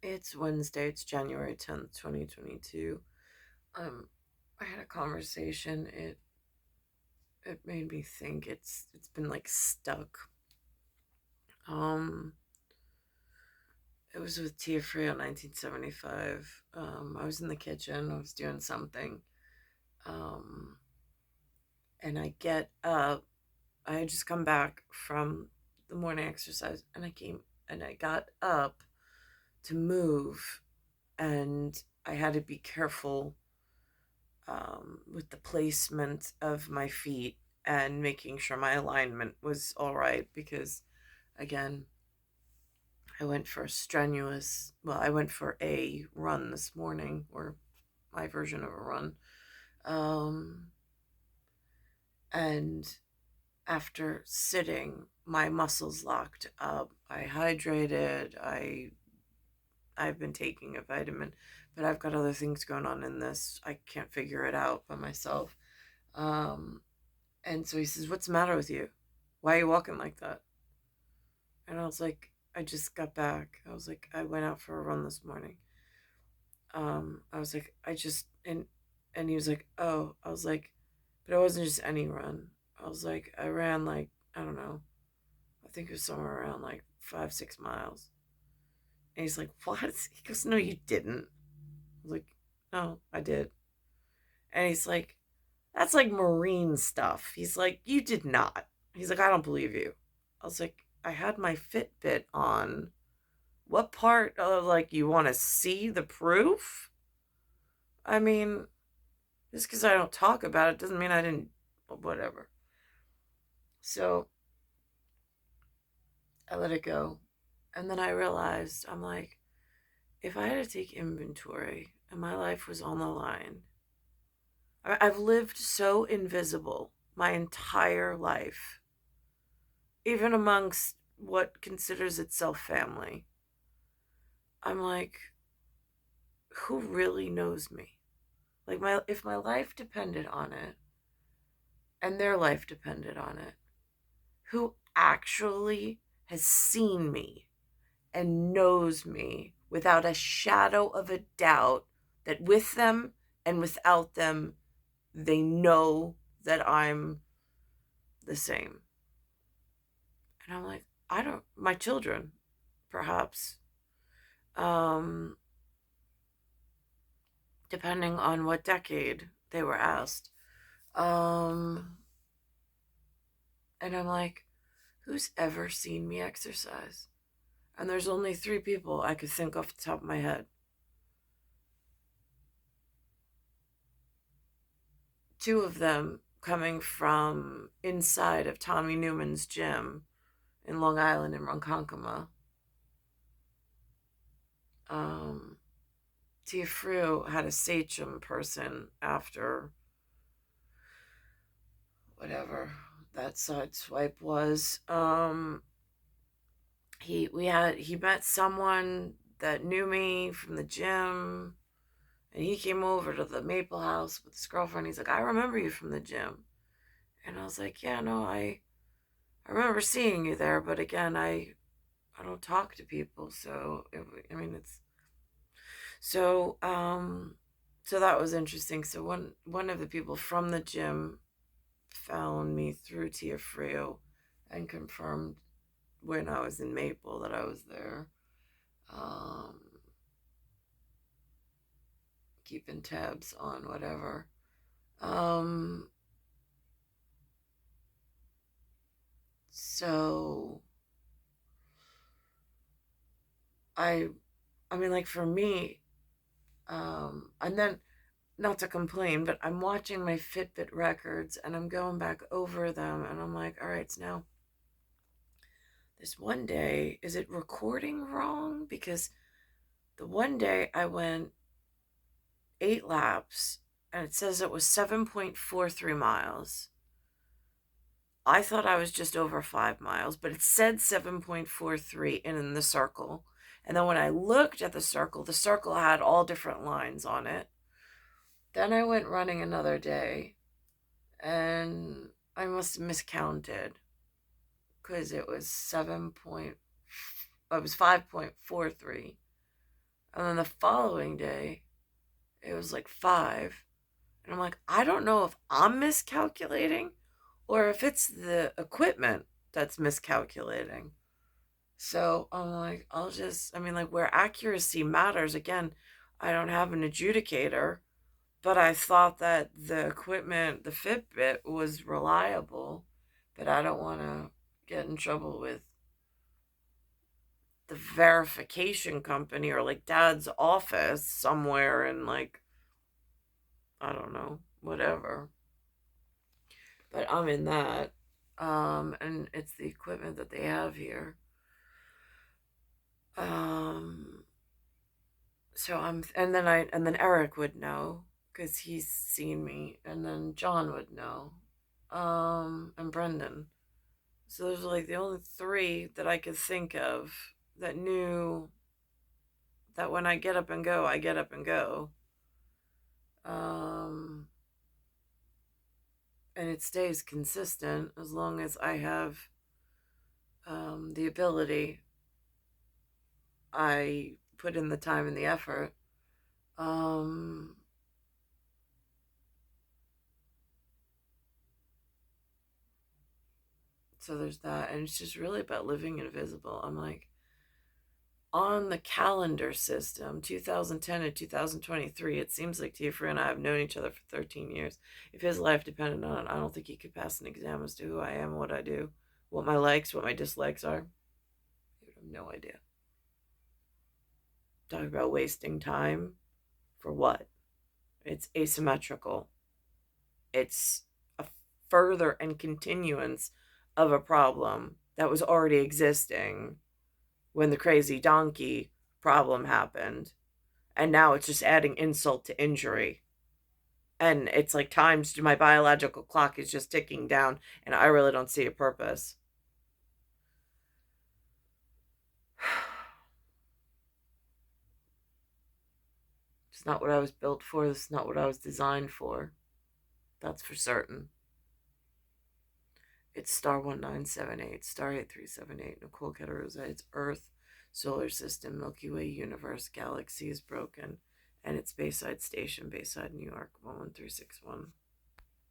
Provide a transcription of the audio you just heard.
It's Wednesday. It's January 10th, 2022. Um, I had a conversation. It made me think. It's been like stuck. Um, it was with Tia Frio, 1975. I was in the kitchen. I was doing something. Um, and I get up. I had just come back from the morning exercise, and I got up to move, and I had to be careful with the placement of my feet and making sure my alignment was all right because, again, I went for a run this morning, or my version of a run. Um, and after sitting, my muscles locked up. I hydrated. I've been taking a vitamin, but I've got other things going on in this. I can't figure it out by myself. Um, And so he says, "What's the matter with you? Why are you walking like that?" And I was like, "I just got back." I was like, "I went out for a run this morning." I was like, "I just," and he was like, "Oh," I was like, "But it wasn't just any run." I was like, "I ran like, I don't know, I think it was somewhere around like 5, 6 miles." And he's like, "What?" He goes, "No, you didn't." I was like, "No, I did." And he's like, "That's like marine stuff." He's like, "You did not." He's like, "I don't believe you." I was like, "I had my Fitbit on. What part of, like, you want to see the proof?" I mean, just because I don't talk about it doesn't mean I didn't, whatever. So I let it go. And then I realized, I'm like, if I had to take inventory and my life was on the line, I've lived so invisible my entire life, even amongst what considers itself family. I'm like, who really knows me? Like, my if my life depended on it and their life depended on it, who actually has seen me and knows me without a shadow of a doubt that with them and without them, they know that I'm the same. And I'm like, I don't, my children, perhaps, um, depending on what decade they were asked. Um, and I'm like, who's ever seen me exercise? And there's only three people I could think off the top of my head. Two of them coming from inside of Tommy Newman's gym in Long Island in Ronkonkoma. Um, Tia Frew had a sachem person after whatever that side swipe was. He met someone that knew me from the gym, and he came over to the Maple House with his girlfriend. He's like, "I remember you from the gym." And I was like, "Yeah, no, I remember seeing you there, but again, I don't talk to people, so I mean, it's so so that was interesting. So one of the people from the gym found me through Tia Frio and confirmed when I was in Maple that I was there. Um, Keeping tabs on whatever. Um, so I I mean, like, for me, and then, not to complain, but I'm watching my Fitbit records and I'm going back over them and I'm like, all right, so now this one day, is it recording wrong? Because the one day I went 8 laps and it says it was 7.43 miles. I thought I was just over 5 miles, but it said 7.43 in the circle. And then when I looked at the circle had all different lines on it. Then I went running another day and I must have miscounted because it was 7 point, it was 5.43. And then the following day, it was like 5. And I'm like, I don't know if I'm miscalculating or if it's the equipment that's miscalculating. So I'm like, I mean, like, where accuracy matters, again, I don't have an adjudicator, but I thought that the equipment, the Fitbit, was reliable. But I don't want to get in trouble with the verification company or like dad's office somewhere in, like, I don't know, whatever. But I'm in that. And it's the equipment that they have here. Um, and then Eric would know because he's seen me, and then John would know, and Brendan. So those are like the only three that I could think of that knew that when I get up and go, I get up and go. Um, and it stays consistent as long as I have the ability. I put in the time and the effort. Um, so there's that, and it's just really about living invisible. I'm like, on the calendar system, 2010 and 2023, it seems like Tifa and I have known each other for 13 years. If his life depended on it, I don't think he could pass an exam as to who I am, what I do, what my likes, what my dislikes are. He would have no idea. Talk about wasting time for what? It's asymmetrical. It's a further and continuance of a problem that was already existing when the crazy donkey problem happened. And now it's just adding insult to injury. And it's like times my biological clock is just ticking down, and I really don't see a purpose. It's not what I was built for. This is not what I was designed for. That's for certain. It's star 1978, star 8378, Nicole Cattaruzza. It's Earth, solar system, Milky Way universe, galaxy is broken, and it's Bayside Station, Bayside, New York, 11361.